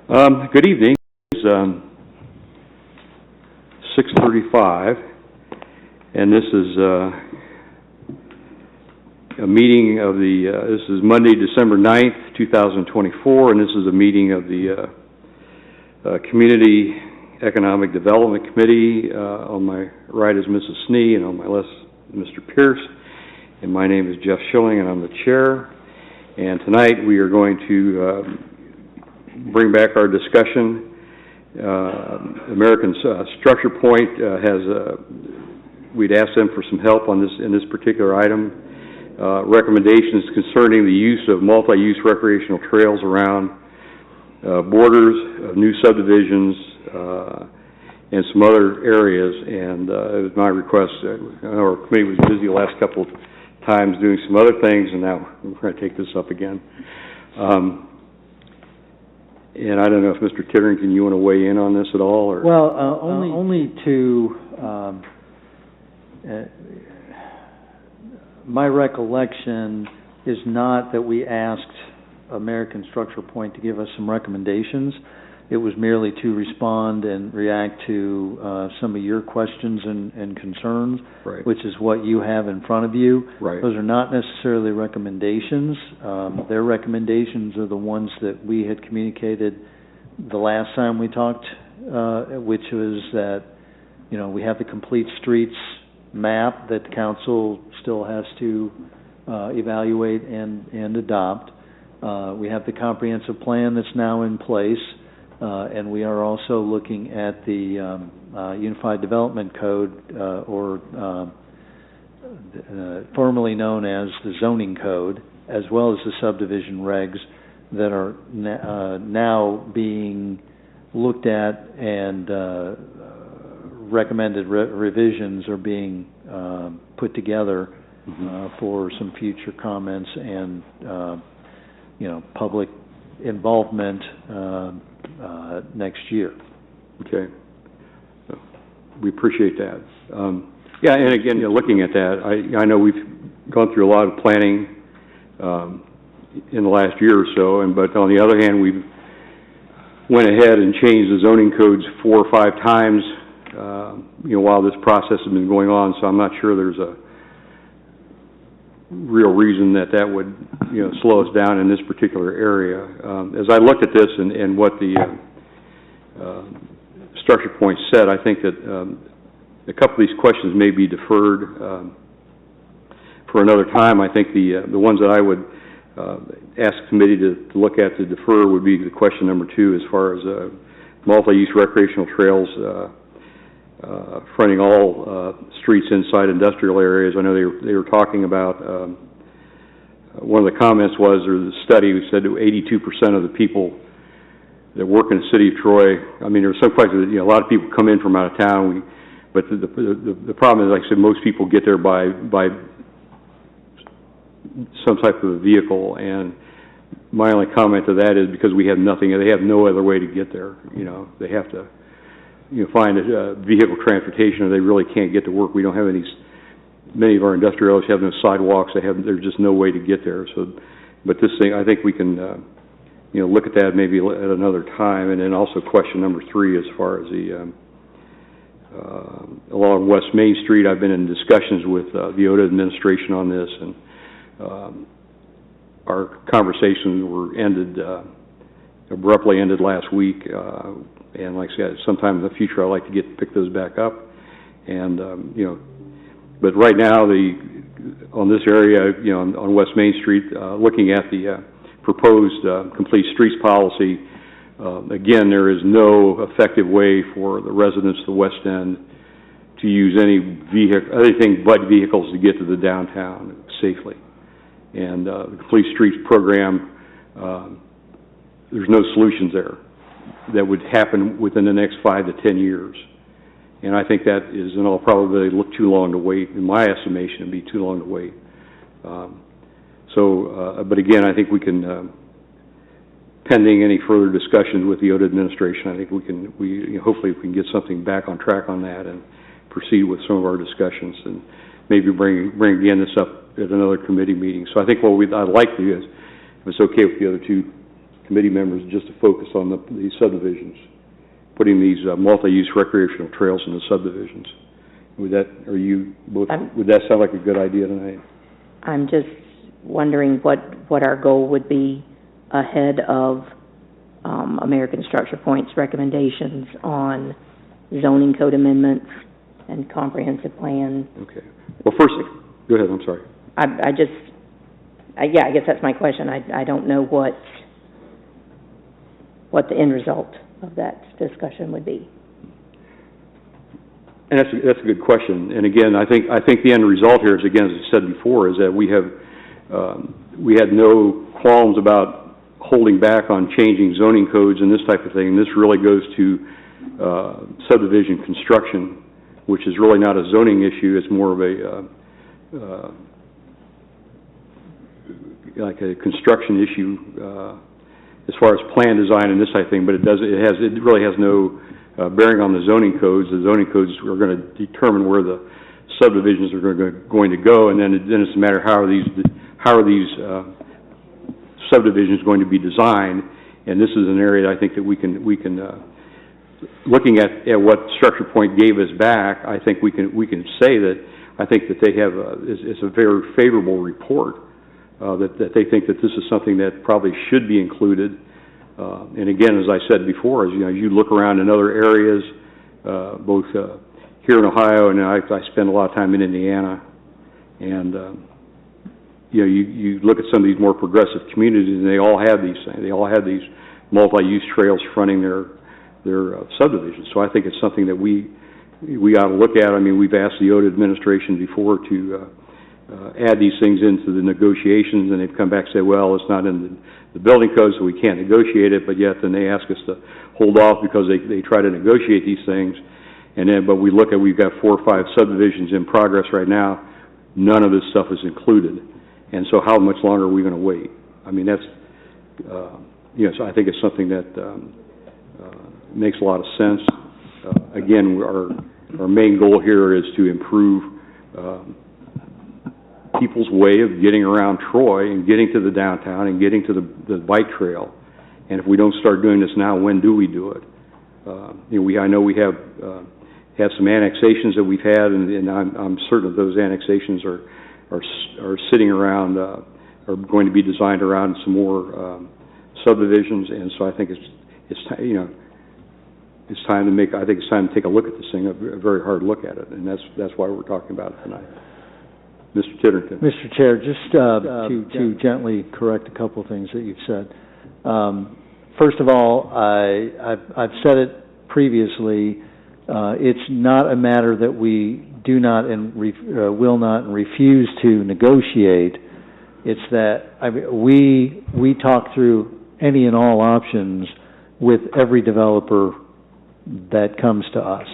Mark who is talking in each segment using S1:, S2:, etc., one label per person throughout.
S1: Good evening. It's 6:35, and this is a meeting of the, this is Monday, December 9th, 2024, and this is a meeting of the Community Economic Development Committee. On my right is Mrs. Snee, and on my left is Mr. Pierce, and my name is Jeff Schilling, and I'm the chair. And tonight we are going to bring back our discussion. American Structurepoint we'd asked them for some help on this, in this particular item. Recommendations concerning the use of multi-use recreational trails around borders of new subdivisions and some other areas. And it was my request. Our committee was busy the last couple of times doing some other things, and now we're going to take this up again. And I don't know if Mr. Titterington, you want to weigh in on this at all? Or?
S2: Well, only to my recollection is not that we asked American Structurepoint to give us some recommendations. It was merely to respond and react to some of your questions and concerns,
S1: right,
S2: which is what you have in front of you.
S1: Right.
S2: Those are not necessarily recommendations. Their recommendations are the ones that we had communicated the last time we talked, which was that, you know, we have the complete streets map that the council still has to evaluate and adopt. We have the comprehensive plan that's now in place. And we are also looking at the Unified Development Code, formerly known as the Zoning Code, as well as the subdivision regs that are now being looked at, and recommended revisions are being put together for some future comments and public involvement next year.
S1: Okay. So we appreciate that. Yeah, and again, looking at that, I know we've gone through a lot of planning in the last year or so, but on the other hand, we've went ahead and changed the zoning codes 4 or 5 times, while this process has been going on. So I'm not sure there's a real reason that would, slow us down in this particular area. As I looked at this and what the Structurepoint said, I think that a couple of these questions may be deferred for another time. I think the ones that I would ask the committee to look at to defer would be the question number 2, as far as multi-use recreational trails fronting all streets inside industrial areas. I know they were talking about, one of the comments was, or the study said that 82% of the people that work in the city of Troy, I mean, there's some places that, a lot of people come in from out of town, but the problem is, like I said, most people get there by some type of a vehicle, and my only comment to that is because we have nothing, they have no other way to get there. They have to find a vehicle transportation, or they really can't get to work. We don't have many of our industrial areas have no sidewalks. There's just no way to get there. So, but this thing, I think we can, look at that maybe at another time. And then also question number 3, as far as the, along West Main Street, I've been in discussions with the ODA administration on this, and our conversations were abruptly ended last week. And like I said, sometime in the future, I'd like to pick those back up. And, but right now, on this area, on West Main Street, looking at the proposed complete streets policy, again, there is no effective way for the residents of the West End to use anything but vehicles to get to the downtown safely. And the complete streets program, there's no solutions there that would happen within the next 5 to 10 years. And I think that is, in all probability, look too long to wait. In my estimation, it'd be too long to wait. But again, I think we can, pending any further discussions with the ODA administration, I think hopefully we can get something back on track on that and proceed with some of our discussions, and maybe bring again this up at another committee meeting. So I think what I'd like to do is, if it's okay with the other 2 committee members just to focus on the subdivisions, putting these multi-use recreational trails in the subdivisions. Would that sound like a good idea tonight?
S3: I'm just wondering what our goal would be ahead of American Structurepoint's recommendations on zoning code amendments and comprehensive plan.
S1: Okay. Well, first, go ahead. I'm sorry.
S3: I guess that's my question. I don't know what the end result of that discussion would be.
S1: And that's a good question. And again, I think the end result here is, again, as I said before, is that we had no qualms about holding back on changing zoning codes and this type of thing. And this really goes to subdivision construction, which is really not a zoning issue. It's more of like a construction issue as far as plan design and this type of thing. But it really has no bearing on the zoning codes. The zoning codes are going to determine where the subdivisions are going to go, and then it's a matter of how are these subdivisions going to be designed. And this is an area I think that we can looking at what Structurepoint gave us back, I think we can say that I think that they have it's a very favorable report that they think that this is something that probably should be included. And again, as I said before, as you look around in other areas, both here in Ohio, and I spend a lot of time in Indiana, and you look at some of these more progressive communities, and they all have these things. They all have these multi-use trails fronting their subdivisions. So I think it's something that we ought to look at. I mean, we've asked the OTA administration before to add these things into the negotiations, and they've come back and said, well, it's not in the building code, so we can't negotiate it, but yet then they ask us to hold off because they try to negotiate these things. But we've got 4 or 5 subdivisions in progress right now. None of this stuff is included. And so how much longer are we going to wait? I mean, that's, so I think it's something that makes a lot of sense. Again, our main goal here is to improve people's way of getting around Troy and getting to the downtown and getting to the bike trail. And if we don't start doing this now, when do we do it? I know we have some annexations that we've had, and I'm certain that those annexations are sitting around, are going to be designed around some more subdivisions. And so I think it's time to take a look at this thing, a very hard look at it, and that's why we're talking about it tonight. Mr. Titterton.
S2: Mr. Chair, just to gently correct a couple of things that you've said. First of all, I've said it previously. It's not a matter that we do not and will not and refuse to negotiate. It's that we talk through any and all options with every developer that comes to us.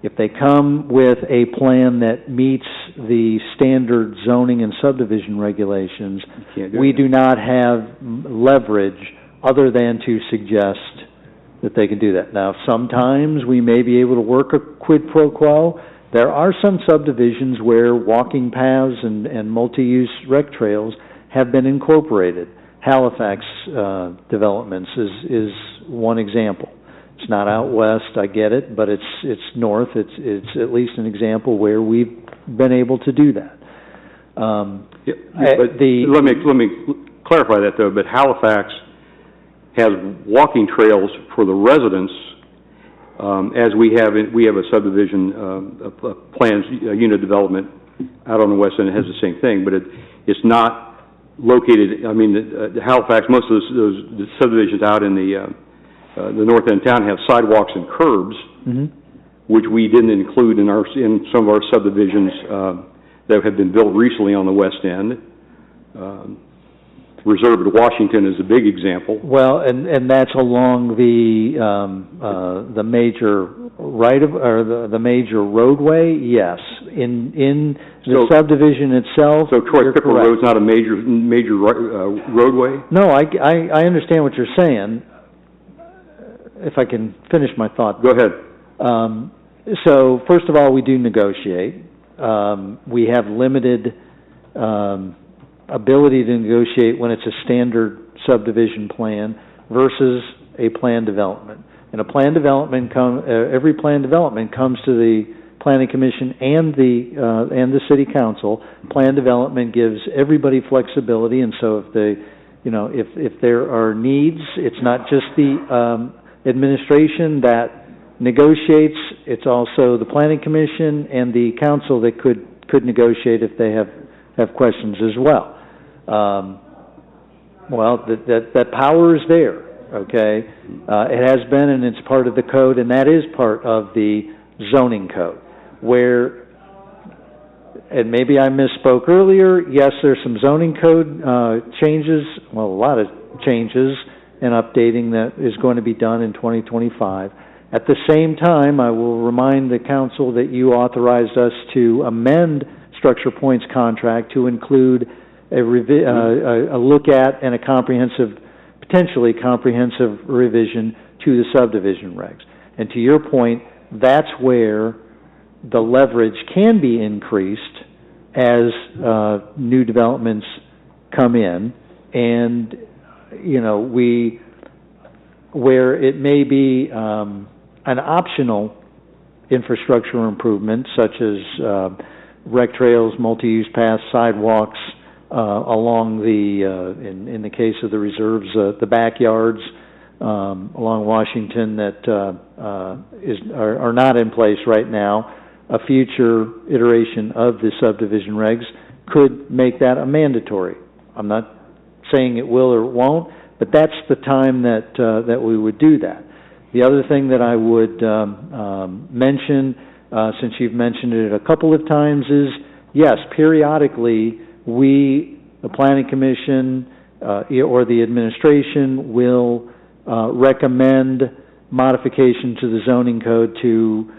S2: If they come with a plan that meets the standard zoning and subdivision regulations, we do not have leverage other than to suggest that they can do that. Now, sometimes we may be able to work a quid pro quo. There are some subdivisions where walking paths and multi-use rec trails have been incorporated. Halifax developments is one example. It's not out west, I get it, but it's north. It's at least an example where we've been able to do that.
S1: Let me clarify that though. But Halifax has walking trails for the residents, as we have a subdivision plans unit development out on the west end. It has the same thing, but it's not located. I mean, Halifax, most of those subdivisions out in the north end of town have sidewalks and curbs, which we didn't include in some of our subdivisions that have been built recently on the west end. Reserve at Washington is a big example.
S2: Well, and that's along the major the major roadway. Yes, in the subdivision itself.
S1: So Troy Pipper Road's not a major roadway.
S2: No, I understand what you're saying. If I can finish my thought.
S1: Go ahead.
S2: So, first of all, we do negotiate. We have limited ability to negotiate when it's a standard subdivision plan. versus a plan development. And a plan development every plan development comes to the Planning Commission and the City Council. Plan development gives everybody flexibility, and so if there are needs, it's not just the administration that negotiates, it's also the Planning Commission and the Council that could negotiate if they have questions as well. That power is there, okay? It has been, and it's part of the code, and that is part of the zoning code, where, and maybe I misspoke earlier, yes, there's some zoning code changes, well, a lot of changes and updating that is going to be done in 2025. At the same time, I will remind the Council that you authorized us to amend Structurepoint's contract to include a look at and potentially comprehensive revision to the subdivision regs. And to your point, that's where the leverage can be increased as new developments come in, and where it may be an optional infrastructure improvement, such as rec trails, multi-use paths, sidewalks along in the case of the reserves, the backyards along Washington that are not in place right now. A future iteration of the subdivision regs could make that a mandatory. I'm not saying it will or it won't, but that's the time that we would do that. The other thing that I would mention, since you've mentioned it a couple of times, is yes, periodically the Planning Commission or the administration will recommend modification to the zoning code to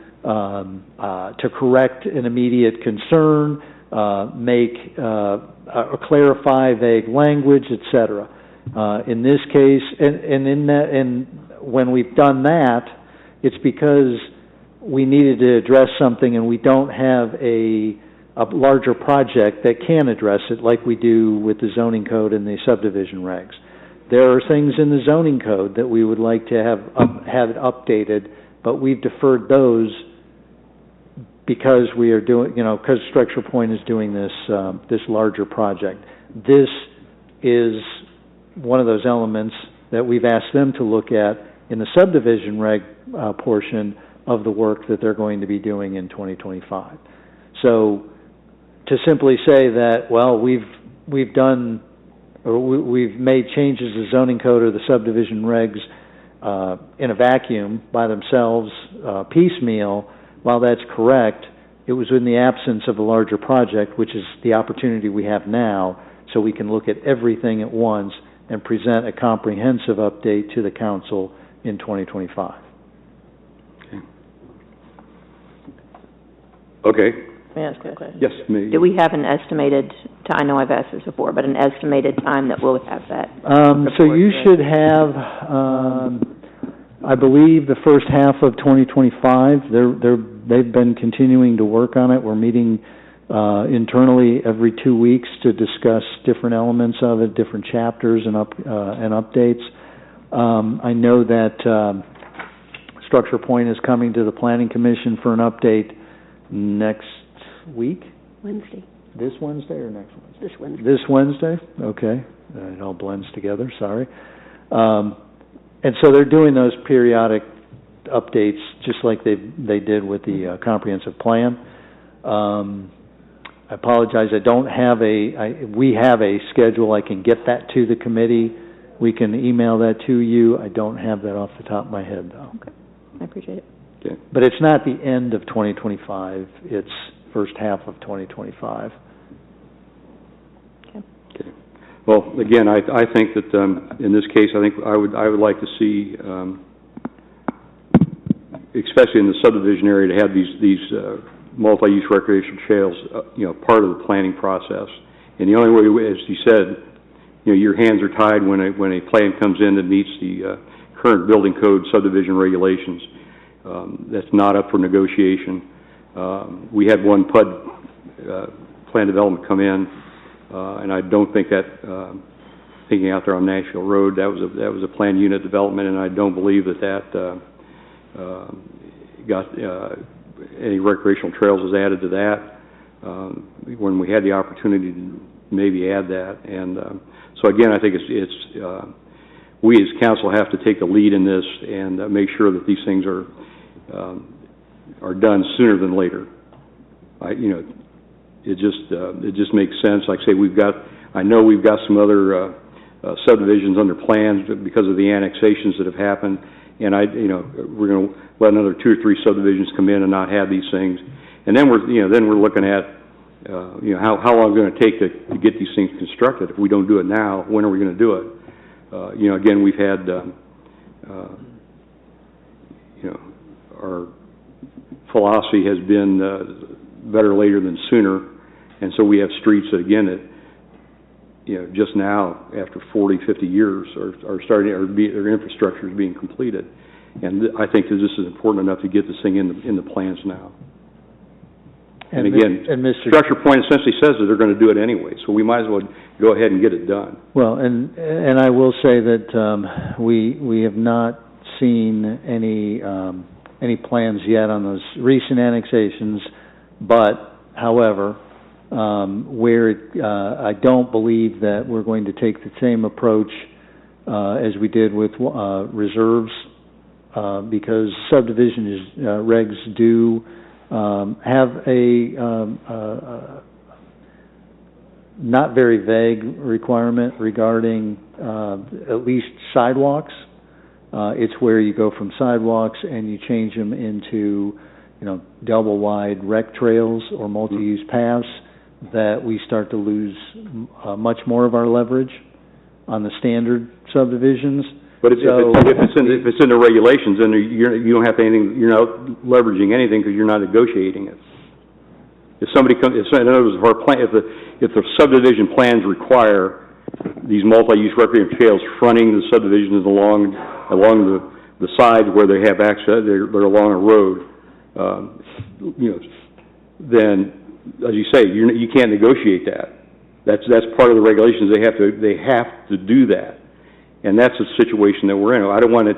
S2: correct an immediate concern, or clarify vague language, etc. In this case, and when we've done that, it's because we needed to address something and we don't have a larger project that can address it like we do with the zoning code and the subdivision regs. There are things in the zoning code that we would like to have updated, but we've deferred those because we are doing, because Structurepoint is doing this larger project. This is one of those elements that we've asked them to look at in the subdivision reg portion of the work that they're going to be doing in 2025. So to simply say that, well, we've done, or we've made changes to the zoning code or the subdivision regs in a vacuum by themselves, piecemeal, while that's correct, it was in the absence of a larger project, which is the opportunity we have now, so we can look at everything at once and present a comprehensive update to the Council in 2025.
S1: Okay.
S3: May I ask a question?
S1: Yes, me.
S3: Do we have an estimated time? I know I've asked this before, but an estimated time that we'll have that?
S2: So you should have, I believe, the first half of 2025. They've been continuing to work on it. We're meeting internally every 2 weeks to discuss different elements of it, different chapters and updates. I know that Structurepoint is coming to the Planning Commission for an update next week?
S4: Wednesday.
S2: This Wednesday or next Wednesday?
S4: This Wednesday.
S2: This Wednesday? Okay. It all blends together, sorry. And so they're doing those periodic updates just like they did with the comprehensive plan. I apologize, I don't have we have a schedule. I can get that to the committee. We can email that to you. I don't have that off the top of my head, though.
S3: Okay, I appreciate it.
S1: Okay.
S2: But it's not the end of 2025. It's first half of 2025.
S3: Okay.
S1: Okay. Well, again, I think that in this case, I think I would like to see, especially in the subdivision area, to have these multi-use recreational trails, part of the planning process. And the only way, as you said, your hands are tied when a plan comes in that meets the current building code subdivision regulations. That's not up for negotiation. We had one PUD plan development come in, and I don't think that thinking out there on Nashville Road, that was a planned unit development, and I don't believe that got any recreational trails was added to that when we had the opportunity to maybe add that. And so again, I think it's we as council have to take the lead in this and make sure that these things are done sooner than later. It just makes sense. Like I say, I know we've got some other subdivisions under plans because of the annexations that have happened, and we're going to let another 2 or 3 subdivisions come in and not have these things, and then we're looking at how long it's going to take to get these things constructed. If we don't do it now, when are we going to do it? Again, we've had our philosophy has been better later than sooner, and so we have streets that, again, that just now, after 40, 50 years, are starting, their infrastructure is being completed. And I think that this is important enough to get this thing in the plans now. And again, Structurepoint essentially says that they're going to do it anyway, so we might as well go ahead and get it done.
S2: Well, and I will say that we have not seen any plans yet on those recent annexations, but however, I don't believe that we're going to take the same approach as we did with reserves, because subdivision regs do have a not very vague requirement regarding at least sidewalks. It's where you go from sidewalks and you change them into double wide rec trails or multi-use paths, that we start to lose much more of our leverage on the standard subdivisions.
S1: But if it's in the regulations, then you don't have anything. You're not leveraging anything because you're not negotiating it. If somebody comes, in other words, if the subdivision plans require these multi-use recreational trails fronting the subdivisions along the sides where they have access, they're along a road, then, as you say, you can't negotiate that. That's part of the regulations. They have to do that, and that's the situation that we're in. I don't want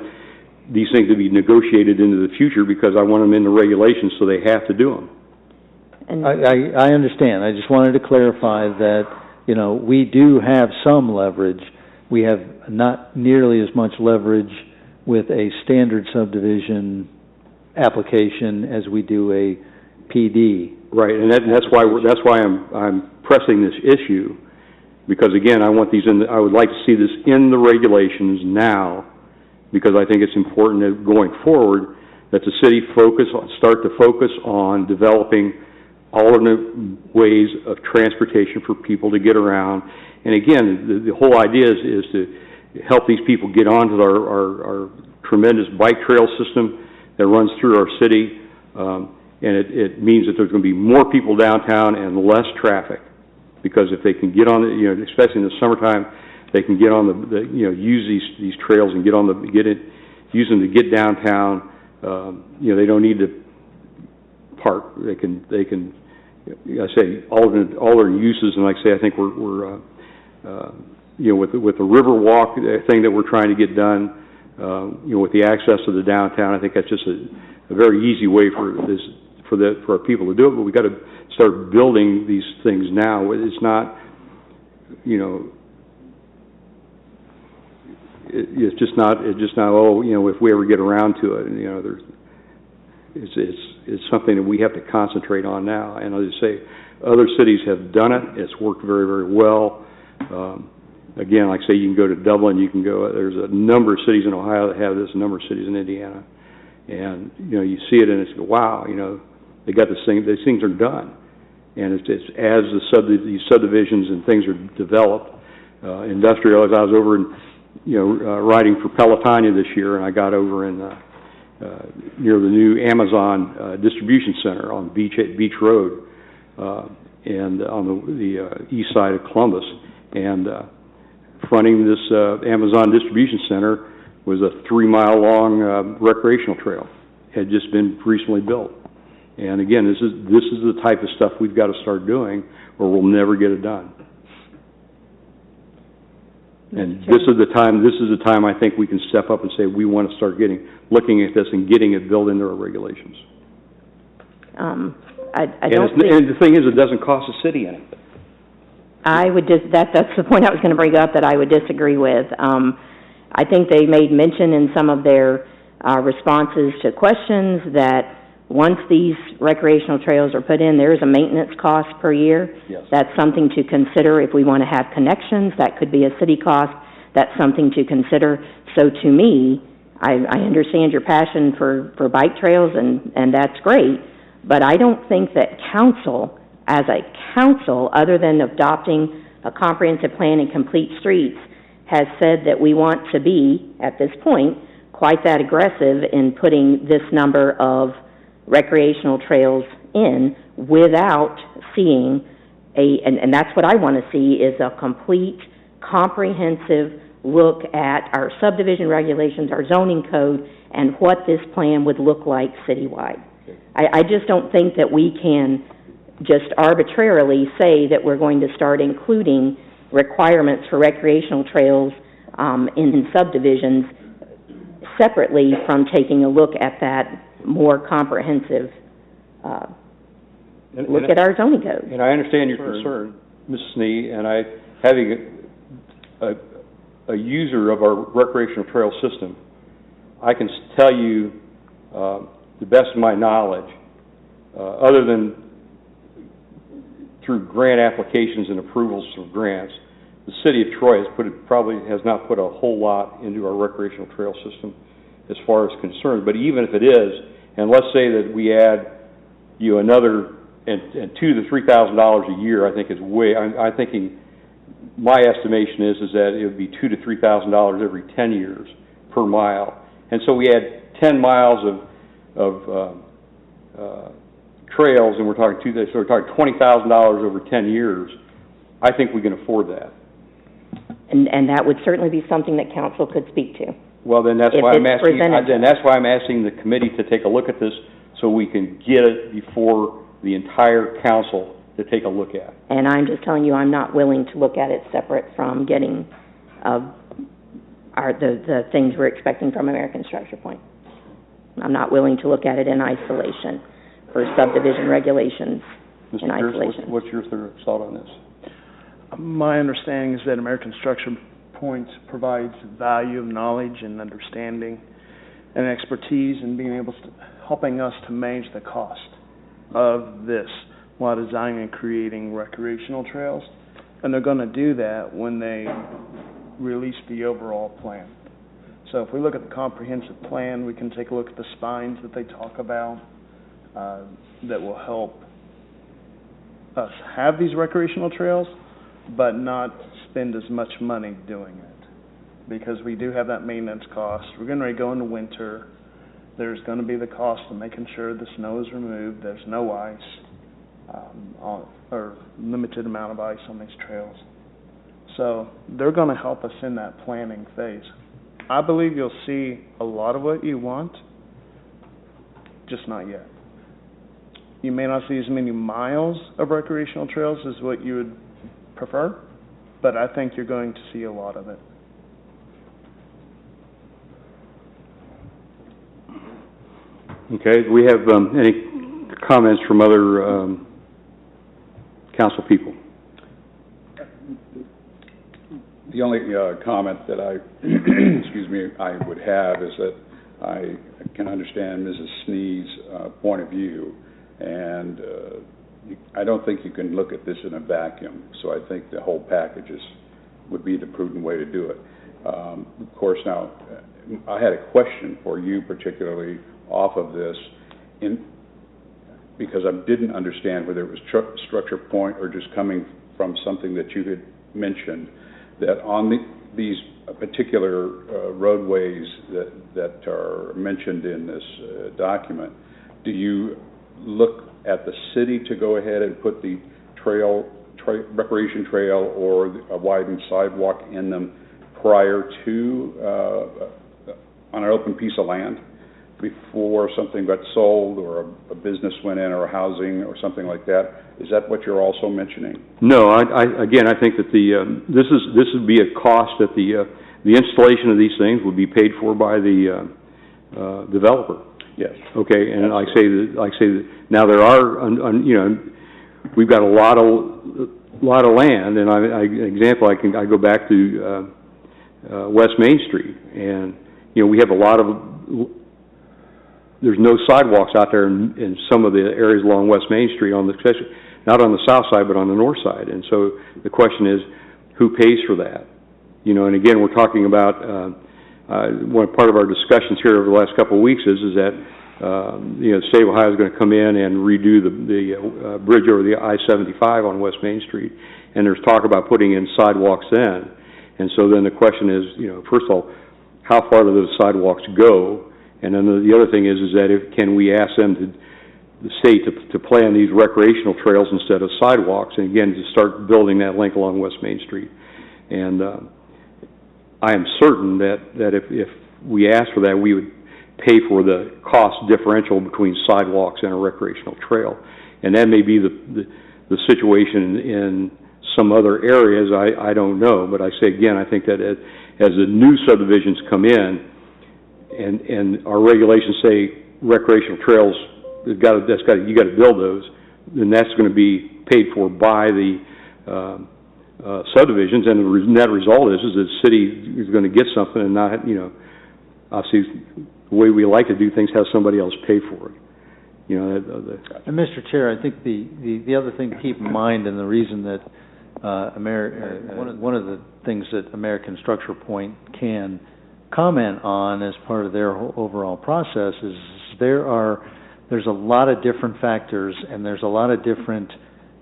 S1: these things to be negotiated into the future because I want them in the regulations, so they have to do them.
S3: And
S2: I understand. I just wanted to clarify that we do have some leverage. We have not nearly as much leverage with a standard subdivision application as we do a PD.
S1: Right, and that's why I'm pressing this issue, because again, I want I would like to see this in the regulations now, because I think it's important that going forward that the city start to focus on developing alternate ways of transportation for people to get around. And again, the whole idea is to help these people get onto our tremendous bike trail system that runs through our city. And it means that there's going to be more people downtown and less traffic, because if they can get on especially in the summertime, they can get on use these trails and use them to get downtown. They don't need to park. They can I say all their uses, and like I say, I think we're with the river walk thing that we're trying to get done, with the access to the downtown, I think that's just a very easy way for our people to do it. But we got to start building these things now. It's not, it's just not. If we ever get around to it, it's something that we have to concentrate on now. And as I say, other cities have done it. It's worked very, very well. Again, like I say, you can go to Dublin. There's a number of cities in Ohio that have this. A number of cities in Indiana, and you see it and it's wow. They got this thing. These things are done, and it's as these subdivisions and things are developed. Industrial. As I was over in riding for Pelotonia this year, and I got over in near the new Amazon distribution center on Beach Road, and on the east side of Columbus, and fronting this Amazon distribution center was a 3-mile long recreational trail. It had just been recently built. And again, this is the type of stuff we've got to start doing, or we'll never get it done. And this is the time I think we can step up and say, we want to start looking at this and getting it built into our regulations.
S3: I don't think...
S1: And the thing is, it doesn't cost the city anything.
S3: That's the point I was going to bring up that I would disagree with. I think they made mention in some of their responses to questions that once these recreational trails are put in, there is a maintenance cost per year.
S1: Yes.
S3: That's something to consider if we want to have connections. That could be a city cost. That's something to consider. So to me, I understand your passion for bike trails, and that's great, but I don't think that council, as a council, other than adopting a comprehensive plan and complete streets, has said that we want to be, at this point, quite that aggressive in putting this number of recreational trails in without seeing and that's what I want to see, is a complete, comprehensive look at our subdivision regulations, our zoning code, and what this plan would look like citywide. I just don't think that we can just arbitrarily say that we're going to start including requirements for recreational trails in subdivisions separately from taking a look at that more comprehensive look at our zoning code.
S1: And I understand your concern, Ms. Snee, and having a user of our recreational trail system, I can tell you, the best of my knowledge, other than through grant applications and approvals for grants, the city of Troy has not put a whole lot into our recreational trail system as far as concerned. But even if it is, and let's say that we add another and $2,000 to $3,000 a year, I think is I'm thinking, my estimation is that it would be $2,000 to $3,000 every 10 years per mile. And so we add 10 miles of trails, and we're talking $20,000 over 10 years. I think we can afford that.
S3: And that would certainly be something that council could speak to.
S1: Well, then that's why I'm asking the committee to take a look at this so we can get it before the entire council to take a look at.
S3: And I'm just telling you, I'm not willing to look at it separate from getting the things we're expecting from American Structurepoint. I'm not willing to look at it in isolation for subdivision regulations in isolation.
S1: What's your thought on this?
S4: My understanding is that American Structurepoint provides value of knowledge and understanding and expertise in being able to, helping us to manage the cost of this while designing and creating recreational trails. And they're going to do that when they release the overall plan. So if we look at the comprehensive plan, we can take a look at the spines that they talk about that will help us have these recreational trails, but not spend as much money doing it. Because we do have that maintenance cost. We're getting ready to go into winter. There's going to be the cost of making sure the snow is removed. There's no ice, or limited amount of ice on these trails. So they're going to help us in that planning phase. I believe you'll see a lot of what you want, just not yet. You may not see as many miles of recreational trails as what you would prefer, but I think you're going to see a lot of it.
S1: Okay, do we have any comments from other council people?
S5: The only comment that I would have is that I can understand Mrs. Snee's point of view, and I don't think you can look at this in a vacuum. So I think the whole package would be the prudent way to do it. Of course, now I had a question for you, particularly off of this, because I didn't understand whether it was Structurepoint or just coming from something that you had mentioned, that on these particular roadways that are mentioned in this document, do you look at the city to go ahead and put the recreation trail or a widened sidewalk in them prior to on an open piece of land? before something got sold or a business went in or a housing or something like that? Is that what you're also mentioning?
S1: No, again, I think that this would be a cost that the installation of these things would be paid for by the developer.
S5: Yes.
S1: Okay, and like I say that now there are, we've got a lot of land, and I go back to West Main Street, and we have a lot of. There's no sidewalks out there in some of the areas along West Main Street, especially not on the south side, but on the north side. And so the question is, who pays for that? And again, we're talking about one part of our discussions here over the last couple of weeks is that the state of Ohio is going to come in and redo the bridge over the I-75 on West Main Street, and there's talk about putting in sidewalks then. And so then the question is, first of all, how far do those sidewalks go? And then the other thing is that can we ask them the state to plan these recreational trails instead of sidewalks, and again, to start building that link along West Main Street. And I am certain that if we asked for that, we would pay for the cost differential between sidewalks and a recreational trail. And that may be the situation in some other areas, I don't know. But I say again, I think that as the new subdivisions come in, and our regulations say recreational trails, you got to build those, then that's going to be paid for by the subdivisions, and the net result is the city is going to get something and not, obviously the way we like to do things, have somebody else pay for it.
S2: And Mr. Chair, I think the other thing to keep in mind, and the reason that one of the things that American Structure Point can comment on as part of their overall process is there's a lot of different factors, and there's a lot of different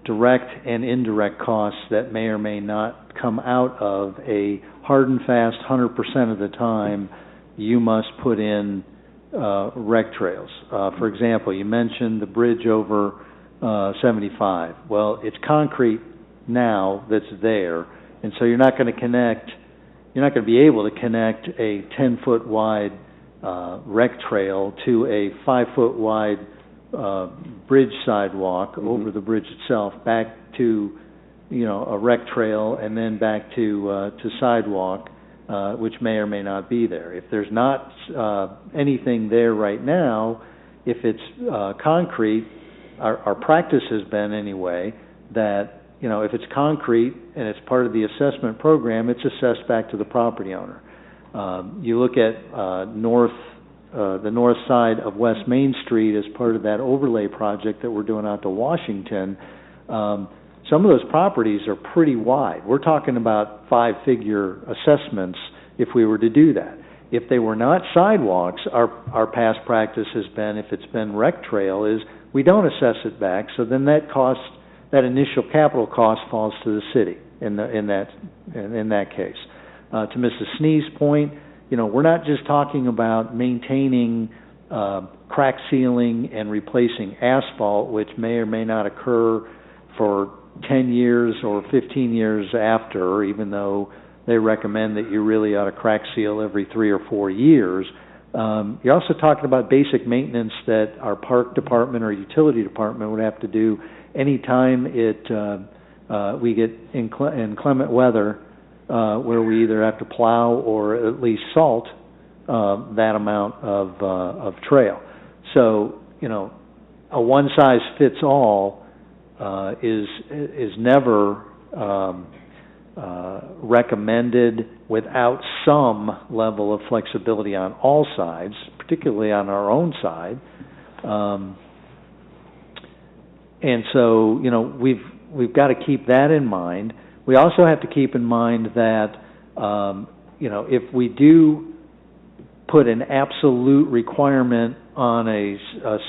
S2: direct and indirect costs that may or may not come out of a hard and fast 100% of the time you must put in rec trails. For example, you mentioned the bridge over 75. Well, it's concrete now that's there, and so you're not going to be able to connect a 10-foot wide rec trail to a 5-foot wide bridge sidewalk over the bridge itself, back to a rec trail, and then back to sidewalk, which may or may not be there. If there's not anything there right now, if it's concrete, our practice has been anyway that if it's concrete and it's part of the assessment program, it's assessed back to the property owner. You look at the north side of West Main Street as part of that overlay project that we're doing out to Washington. Some of those properties are pretty wide. We're talking about 5-figure assessments if we were to do that. If they were not sidewalks, our past practice has been, if it's been rec trail, is we don't assess it back, so then that initial capital cost falls to the city in that case. To Mrs. Snee's point, we're not just talking about maintaining crack sealing and replacing asphalt, which may or may not occur for 10 years or 15 years after, even though they recommend that you really ought to crack seal every 3 or 4 years. You're also talking about basic maintenance that our park department or utility department would have to do anytime we get inclement weather, where we either have to plow or at least salt that amount of trail. So, a one-size-fits-all is never recommended without some level of flexibility on all sides, particularly on our own side. And so, we've got to keep that in mind. We also have to keep in mind that, if we do put an absolute requirement on a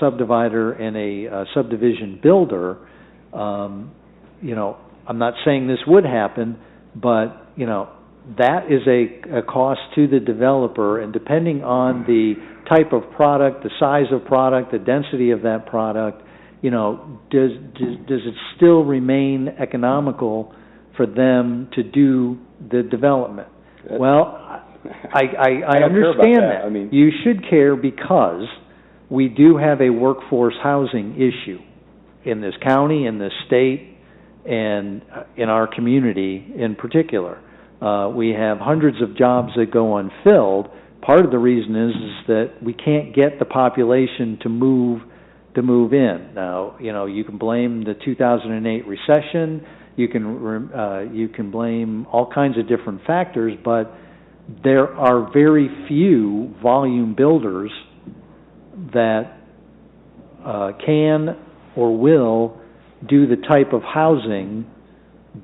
S2: subdivider and a subdivision builder, I'm not saying this would happen, but, that is a cost to the developer, and depending on the type of product, the size of product, the density of that product, does it still remain economical for them to do the development? Well, I
S6: don't care about
S2: understand
S6: that.
S2: that.
S6: I mean-
S2: You should care because we do have a workforce housing issue in this county, in this state, and in our community in particular. We have hundreds of jobs that go unfilled. Part of the reason is that we can't get the population to move in. Now, you can blame the 2008 recession, you can blame all kinds of different factors, but there are very few volume builders that can or will do the type of housing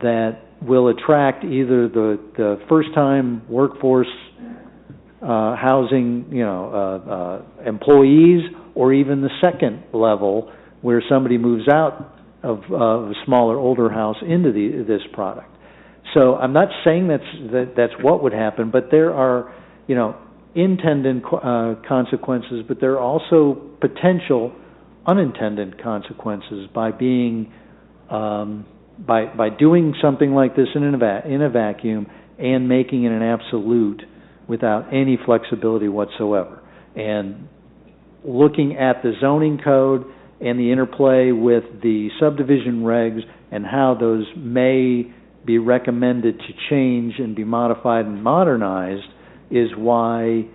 S2: that will attract either the first-time workforce housing, employees, or even the second level where somebody moves out of a smaller, older house into this product. So I'm not saying that's what would happen, but there are, intended consequences, but there are also potential unintended consequences by being by doing something like this in a vacuum and making it an absolute without any flexibility whatsoever. And looking at the zoning code and the interplay with the subdivision regs and how those may be recommended to change and be modified and modernized is why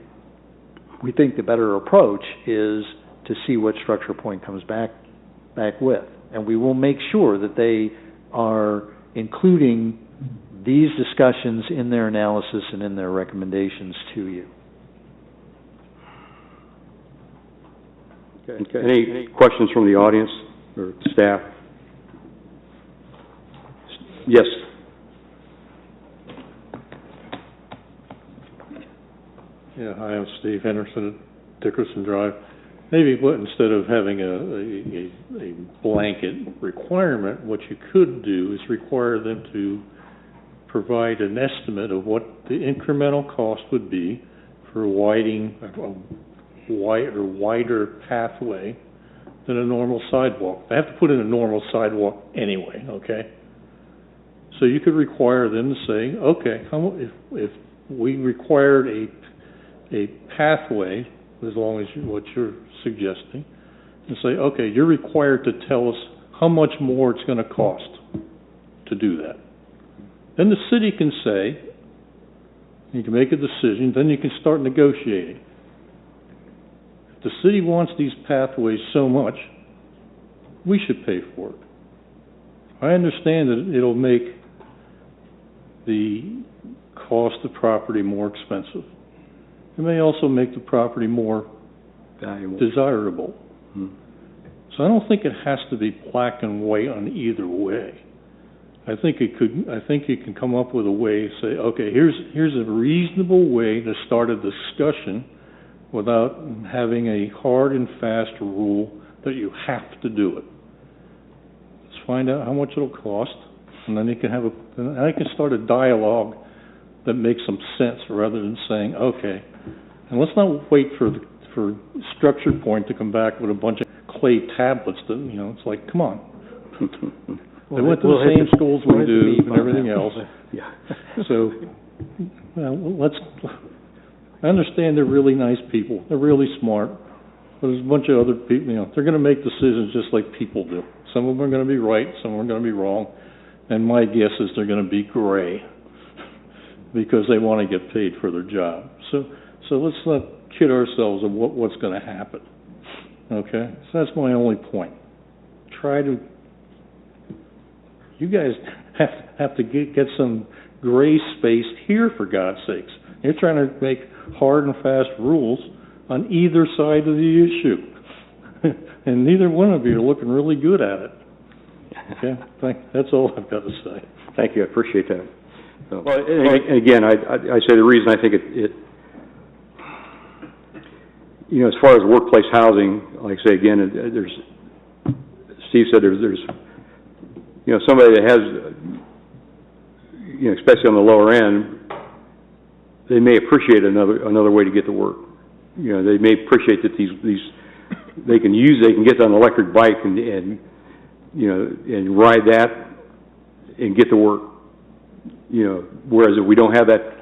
S2: we think the better approach is to see what Structurepoint comes back with. And we will make sure that they are including these discussions in their analysis and in their recommendations to you.
S1: Okay. Any questions from the audience or staff? Yes.
S7: Yeah, hi, I'm Steve Henderson at Dickerson Drive. Maybe instead of having a blanket requirement, what you could do is require them to provide an estimate of what the incremental cost would be for widening a wider pathway than a normal sidewalk. They have to put in a normal sidewalk anyway, okay? So you could require them to say, okay, if we required a pathway, as long as what you're suggesting, and say, okay, you're required to tell us how much more it's going to cost to do that. Then the city can say, you can make a decision, then you can start negotiating. If the city wants these pathways so much, we should pay for it. I understand that it'll make the cost of property more expensive. It may also make the property more
S1: valuable,
S7: desirable. So I don't think it has to be black and white on either way. I think you can come up with a way to say, okay, here's a reasonable way to start a discussion without having a hard and fast rule that you have to do it. Let's find out how much it'll cost, and then you can I can start a dialogue that makes some sense rather than saying, okay, and let's not wait for Structurepoint to come back with a bunch of clay tablets that, it's like, come on. They went to the same schools we do and everything else.
S1: Yeah.
S7: So, I understand they're really nice people. They're really smart. But there's a bunch of other people, they're going to make decisions just like people do. Some of them are going to be right, some of them are going to be wrong. And my guess is they're going to be gray because they want to get paid for their job. So let's not kid ourselves of what's going to happen. Okay? So that's my only point. You guys have to get some gray space here, for God's sakes. You're trying to make hard and fast rules on either side of the issue. And neither one of you are looking really good at it. Okay? That's all I've got to say.
S1: Thank you, I appreciate that. So, well, and again, I say the reason I think it as far as workplace housing, like I say again, Steve said there's somebody that has, especially on the lower end, they may appreciate another way to get to work. They may appreciate that they can get on an electric bike and ride that and get to work. Whereas if we don't have that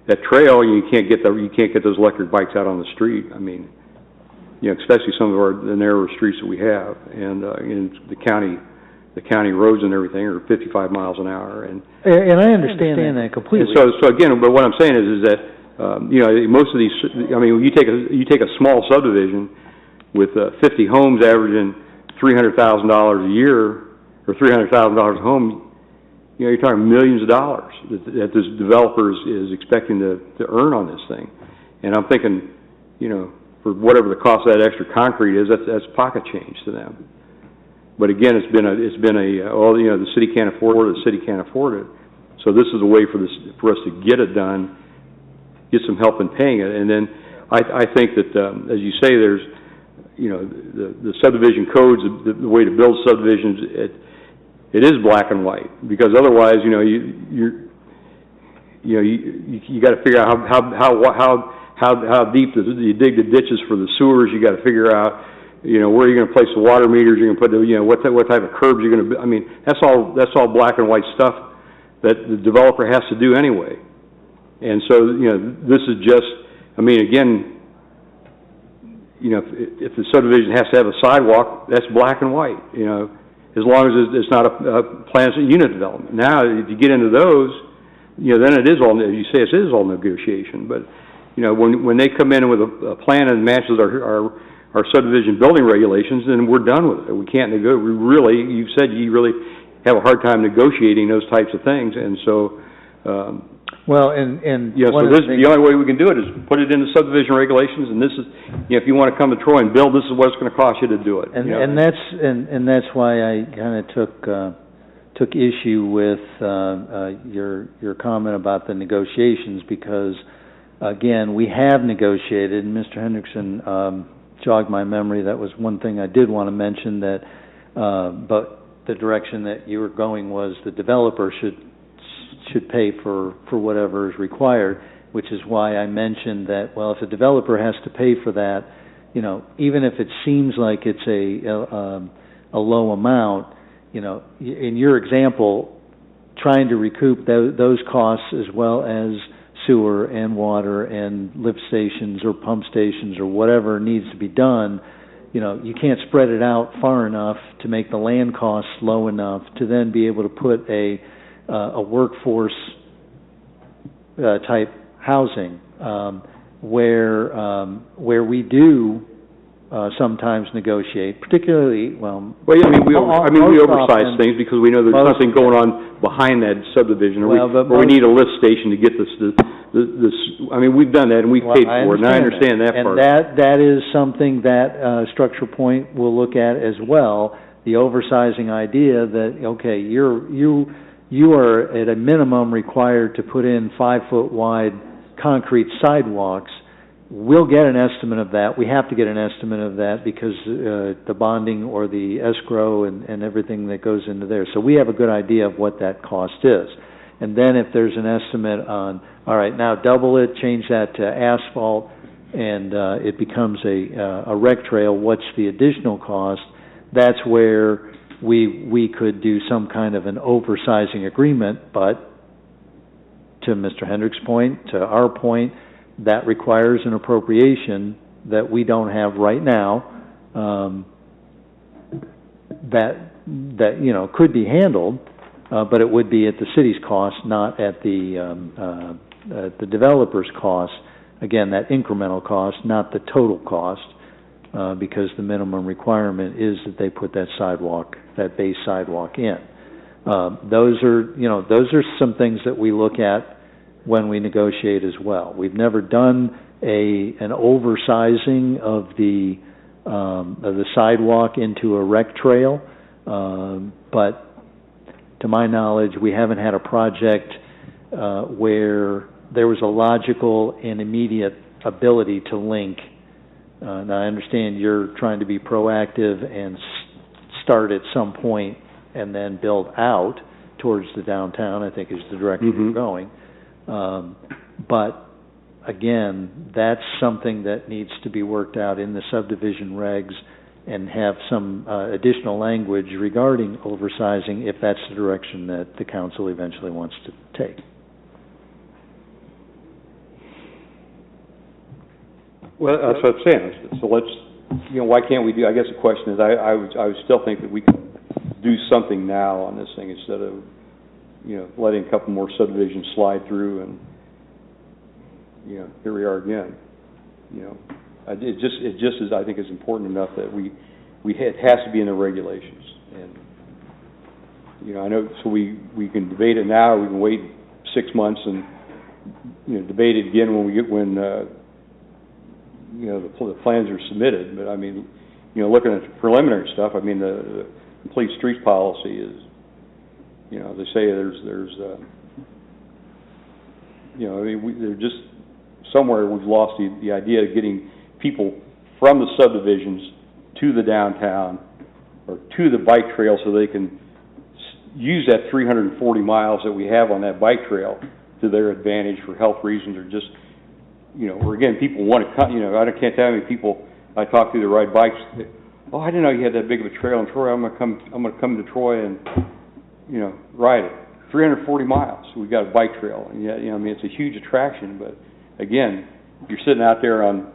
S1: that trail, you can't get those electric bikes out on the street. I mean, you know, especially some of the narrower streets that we have, and in the county roads and everything are 55 miles an hour, and
S2: I understand that completely.
S1: And so again, but what I'm saying is that you know, most of these, I mean, you take a small subdivision with 50 homes averaging $300,000 a year or $300,000 a home, you know, you're talking millions of dollars that this developer is expecting to earn on this thing, and I'm thinking, you know, for whatever the cost of that extra concrete is, that's pocket change to them. But again, it's been a well, you know, the city can't afford it. The city can't afford it. So this is a way for us to get it done, get some help in paying it, and then I think that as you say, there's, you know, the subdivision codes, the way to build subdivisions, it is black and white, because otherwise, you know, you got to figure out how deep you dig the ditches for the sewers. You got to figure out, you know, where you're going to place the water meters. You're going to put, you know, what type of curbs you're going to. I mean, that's all black and white stuff that the developer has to do anyway. And so, you know, this is just. I mean, again, you know, if the subdivision has to have a sidewalk, that's black and white. You know, as long as it's not a planned unit development. Now, if you get into those, you know, then it is all. You say it is all negotiation, but. You know, when they come in with a plan and matches our subdivision building regulations, then we're done with it. We can't negotiate. You said you really have a hard time negotiating those types of things, and so.
S2: Well, and
S1: yeah, so the only way we can do it is put it in the subdivision regulations, and this is, you know, if you want to come to Troy and build, this is what it's going to cost you to do it.
S2: And, you know? and that's why I kind of took issue with your comment about the negotiations, because. Again, we have negotiated, and Mr. Hendrickson jogged my memory. That was one thing I did want to mention, that, but the direction that you were going was the developer should pay for whatever is required, which is why I mentioned that, well, if a developer has to pay for that, you know, even if it seems like it's a low amount, you know, in your example, trying to recoup those costs as well as sewer and water and lift stations or pump stations or whatever needs to be done, you know, you can't spread it out far enough to make the land costs low enough to then be able to put a workforce type housing where we do sometimes negotiate, particularly, well,
S1: yeah, I mean, we oversize things because we know there's something going on behind that subdivision, or we need a lift station to get this. I mean, we've done that and we've paid for it, and I understand that part.
S2: And that is something that Structurepoint will look at as well. The oversizing idea that, okay, you are at a minimum required to put in 5-foot wide concrete sidewalks. We'll get an estimate of that. We have to get an estimate of that because the bonding or the escrow and everything that goes into there. So we have a good idea of what that cost is. And then if there's an estimate on, all right, now double it, change that to asphalt, and it becomes a rec trail, what's the additional cost? That's where we could do some kind of an oversizing agreement, but to Mr. Hendrick's point, to our point, that requires an appropriation that we don't have right now, that you know could be handled, but it would be at the city's cost, not at the developer's cost. Again, that incremental cost, not the total cost, because the minimum requirement is that they put that sidewalk, that base sidewalk in. Those are some things that we look at when we negotiate as well. We've never done an oversizing of the sidewalk into a rec trail, but to my knowledge, we haven't had a project where there was a logical and immediate ability to link. Now, I understand you're trying to be proactive and start at some point and then build out towards the downtown, I think is the direction you're going. But again, that's something that needs to be worked out in the subdivision regs and have some additional language regarding oversizing if that's the direction that the council eventually wants to take.
S1: Well, that's what I'm saying, so let's, why can't we do, I guess the question is, I would still think that we could do something now on this thing instead of, letting a couple more subdivisions slide through and, here we are again. It just is, I think, is important enough that it has to be in the regulations. And, I know, so we can debate it now, or we can wait 6 months and, debate it again when the plans are submitted. But I mean, looking at the preliminary stuff, I mean, the complete streets policy is, they say there's they're just, somewhere we've lost the idea of getting people from the subdivisions to the downtown or to the bike trail so they can use that 340 miles that we have on that bike trail to their advantage for health reasons, or just, or again, people want to come, I can't tell how many people I talk to that ride bikes. Oh, I didn't know you had that big of a trail in Troy. I'm gonna come to Troy and, ride it. 340 miles. We've got a bike trail, and yet, it's a huge attraction. But again, you're sitting out there on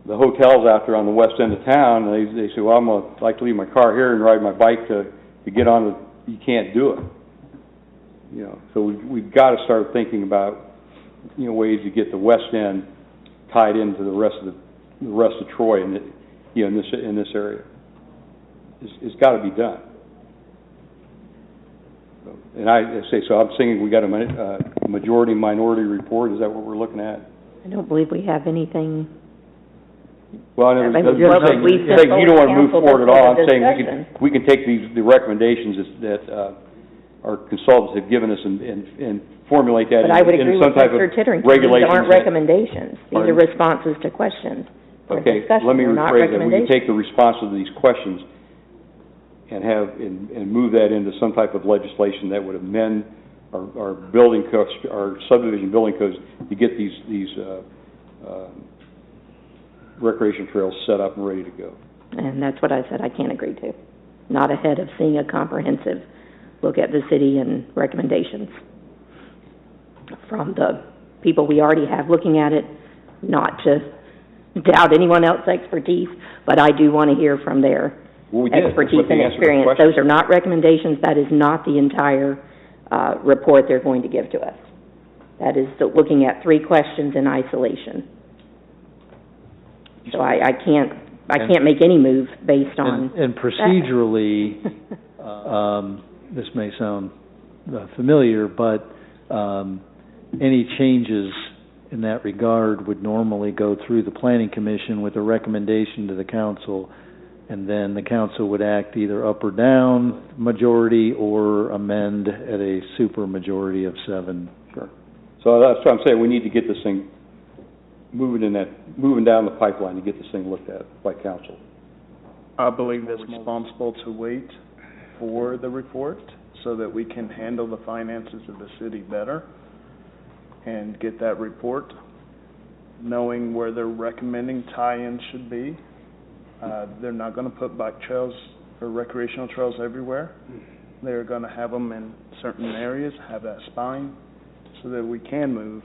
S1: the hotels out there on the west end of town, and they say, well, I'm gonna like to leave my car here and ride my bike to get on the. You can't do it. So we've got to start thinking about, ways to get the west end tied into the rest of Troy, and in this area. It's got to be done. And I say, so I'm thinking we got a majority-minority report. Is that what we're looking at?
S3: I don't believe we have anything.
S1: Well, I know, you don't want to move forward at all. I'm saying we can take the recommendations that our consultants have given us and formulate that in some type of regulations.
S3: These aren't recommendations. These are responses to questions.
S1: Okay, let me rephrase that. We can take the responses to these questions and move that into some type of legislation that would amend our building codes, our subdivision building codes, to get these recreation trails set up and ready to go.
S3: And that's what I said I can't agree to. Not ahead of seeing a comprehensive look at the city and recommendations from the people we already have looking at it, not to doubt anyone else's expertise, but I do want to hear from their expertise and experience. Those are not recommendations. That is not the entire report they're going to give to us. That is looking at 3 questions in isolation. So I can't make any move based on
S2: and procedurally, this may sound familiar, but any changes in that regard would normally go through the Planning Commission with a recommendation to the council, and then the council would act either up or down majority or amend at a super majority of 7.
S1: Sure. So that's what I'm saying. We need to get this thing moving down the pipeline to get this thing looked at by council.
S4: I believe it's responsible to wait for the report so that we can handle the finances of the city better and get that report, knowing where they're recommending tie-ins should be. They're not going to put bike trails or recreational trails everywhere. They're going to have them in certain areas, have that spine, so that we can move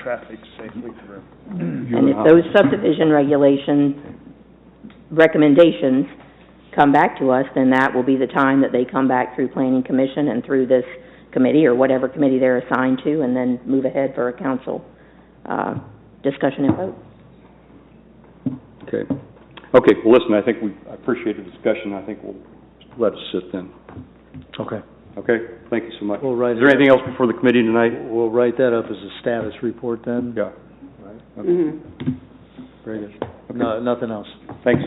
S4: traffic safely through.
S3: And if those subdivision recommendations come back to us, then that will be the time that they come back through Planning Commission and through this committee or whatever committee they're assigned to, and then move ahead for a council discussion and vote.
S1: Okay. Okay, well, listen, I think I appreciate the discussion. I think we'll let it sit then.
S2: Okay.
S1: Okay, thank you so much.
S2: We'll write
S1: Is there anything else before the committee tonight?
S2: We'll write that up as a status report then?
S1: Yeah.
S2: Right. Okay. Very good. No, nothing else.
S1: Thanks.